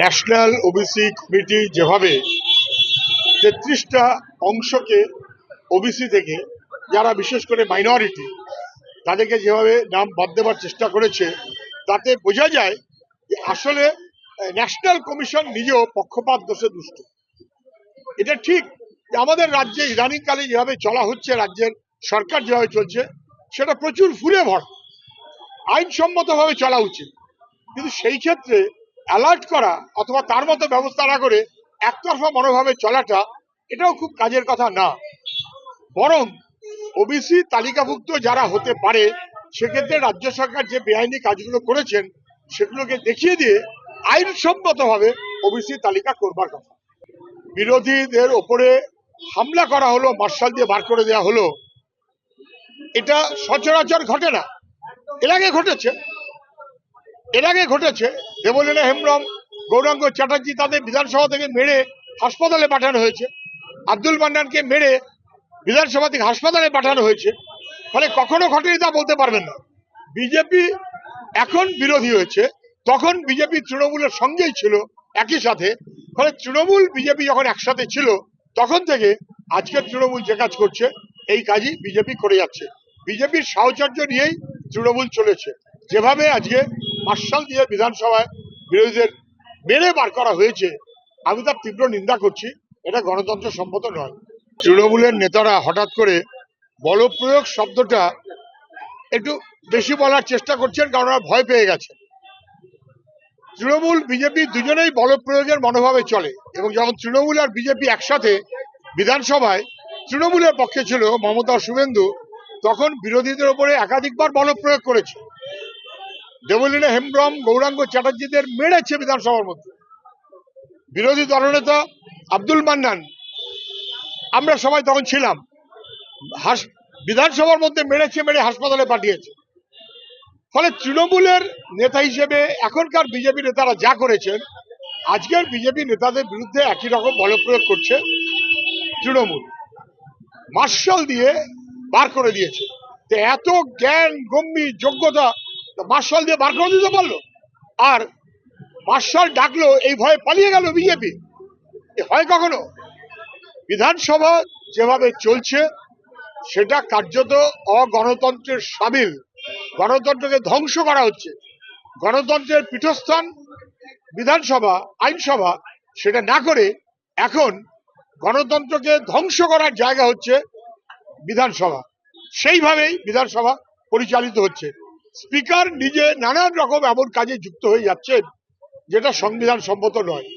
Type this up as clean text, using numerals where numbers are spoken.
National OBC committee যেভাবে ৩৩টা অংশকে OBC থেকে, যারা বিশেষ করে মাইনরিটি, তাদেরকে যেভাবে নাম বাদ দেওয়ার চেষ্টা করেছে, তাতে বোঝা যায় যে আসলে ন্যাশনাল কমিশন নিজেও পক্ষপাত দোষে দুষ্ট। এটা ঠিক যে আমাদের রাজ্যে ইদানিংকালে যেভাবে চলা হচ্ছে, রাজ্যের সরকার যেভাবে চলছে, সেটা প্রচুর ফুলে ভরা, আইনসম্মতভাবে চলা উচিত। কিন্তু সেই ক্ষেত্রে অ্যালার্ট করা অথবা তার মতো ব্যবস্থা না করে একতরফা মনোভাবে চলাটা, এটাও খুব কাজের কথা না। বরং ওবিসি তালিকাভুক্ত যারা হতে পারে, সেক্ষেত্রে রাজ্য সরকার যে বেআইনি কাজগুলো করেছেন সেগুলোকে দেখিয়ে দিয়ে আইনসম্মতভাবে ওবিসি তালিকা করবার কথা। বিরোধীদের ওপরে হামলা করা হলো, মার্শাল দিয়ে বার করে দেওয়া হলো, এটা সচরাচর ঘটে না। এর আগে ঘটেছে দেবলীনা হেমব্রম, গৌরাঙ্গ চ্যাটার্জি, তাদের বিধানসভা থেকে মেরে হাসপাতালে পাঠানো হয়েছে। আব্দুল মান্নানকে মেরে বিধানসভা থেকে হাসপাতালে পাঠানো হয়েছে। ফলে কখনো ঘটেনি তা বলতে পারবেন না। বিজেপি এখন বিরোধী হয়েছে, তখন বিজেপি তৃণমূলের সঙ্গেই ছিল একই সাথে। ফলে তৃণমূল বিজেপি যখন একসাথে ছিল, তখন থেকে আজকের তৃণমূল যে কাজ করছে, এই কাজই বিজেপি করে যাচ্ছে। বিজেপির সাহচর্য নিয়েই তৃণমূল চলেছে। যেভাবে আজকে মার্শাল দিয়ে বিধানসভায় বিরোধীদের মেরে বার করা হয়েছে, আমি তার তীব্র নিন্দা করছি। এটা গণতন্ত্র সম্মত নয়। তৃণমূলের নেতারা হঠাৎ করে বলপ্রয়োগ শব্দটা একটু বেশি বলার চেষ্টা করছেন, কারণ ওরা ভয় পেয়ে গেছে। তৃণমূল বিজেপি দুজনেই বলপ্রয়োগের মনোভাবে চলে, এবং যখন তৃণমূল আর বিজেপি একসাথে বিধানসভায় তৃণমূলের পক্ষে ছিল মমতা শুভেন্দু, তখন বিরোধীদের উপরে একাধিকবার বলপ্রয়োগ করেছে। দেবলীনা হেমব্রম, গৌরাঙ্গ চ্যাটার্জিদের মেরেছে বিধানসভার মধ্যে। বিরোধী দলনেতা আব্দুল মান্নান, আমরা সবাই তখন ছিলাম, বিধানসভার মধ্যে মেরে হাসপাতালে পাঠিয়েছে। ফলে তৃণমূলের নেতা হিসেবে এখনকার বিজেপি নেতারা যা করেছেন, আজকের বিজেপি নেতাদের বিরুদ্ধে একই রকম বলপ্রয়োগ করছে তৃণমূল। মার্শাল দিয়ে বার করে দিয়েছে। তো এত জ্ঞান, গম্ভীর, যোগ্যতা, মার্শাল দিয়ে বার করে দিতে পারলো, আর মার্শাল ডাকলো, এই ভয়ে পালিয়ে গেল বিজেপি। হয় কখনো? বিধানসভা যেভাবে চলছে, সেটা কার্যত অগণতন্ত্রের সামিল। গণতন্ত্রকে ধ্বংস করা হচ্ছে। গণতন্ত্রের পীঠস্থান বিধানসভা, আইনসভা, সেটা না করে এখন গণতন্ত্রকে ধ্বংস করার জায়গা হচ্ছে বিধানসভা। সেইভাবেই বিধানসভা পরিচালিত হচ্ছে। স্পিকার নিজে নানান রকম এমন কাজে যুক্ত হয়ে যাচ্ছেন, যেটা সংবিধান সম্মত নয়।